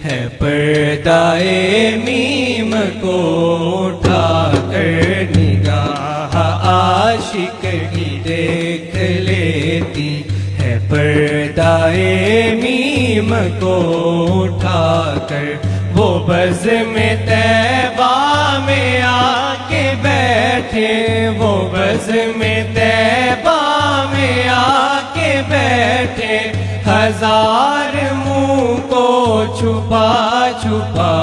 ہے پردائے میم کو اٹھا کر نگاہ عاشق کی دیکھ لیتی ہے پردائے میم کو اٹھا کر وہ بزم طیبہ میں آ کے بیٹھے وہ بزم طیبہ میں آ کے بیٹھے ہزار منہ کو چھپا چھپا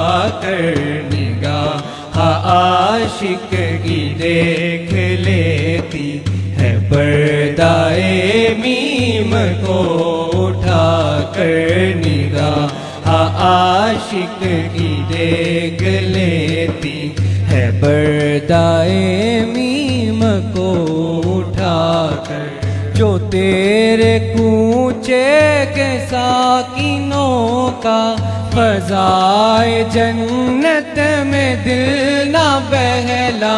کر نگاہ عاشق کی دیکھ لیتی ہے پردائے میم کو اٹھا کر نگاہ عاشق کی دیکھ لیتی ہے پردائے میم کو اٹھا کر جو تیرے کوچے کے ساکنوں کا فضائے جنت میں دل نہ بہلا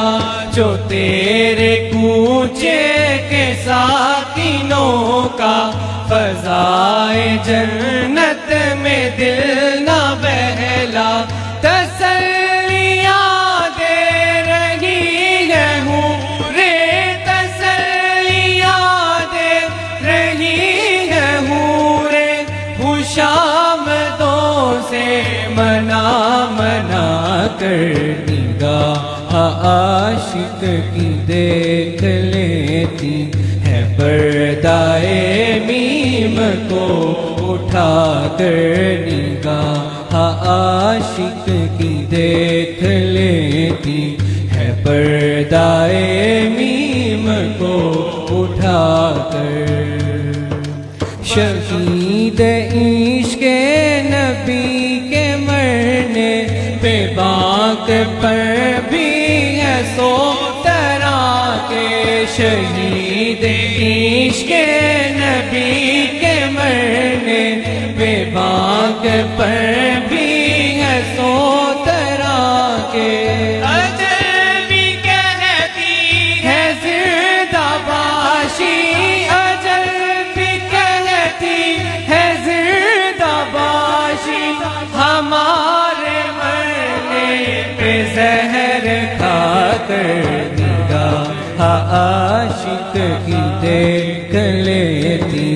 جو تیرے کوچے کے ساکنوں کا فضائے جنت میں دل نہ بہلا تسلیاں دے رہی ہے حورے تسلیاں دے رہی ہے حورے خوشامدوں سے منا منا کر نگاہ عاشق کی دیکھ لیتی ہے پردائے میم کو اٹھا کر نگاہ عاشق کی دیکھ لیتی ہے پردائے میم کو اٹھا کر شہید عشق نبی کے مرنے پہ باک پر بھی ہے سو طرح کے شہید عشق نبی کے مرنے پہ باک پر بھی ہے سو طرح کے اجل بھی کہتی ہے زندہ باشی اجل بھی کہتی ہے زندہ باشی ہمارے مرنے پہ زہر کھا کر نگاہ عاشق کی دیکھ لیتی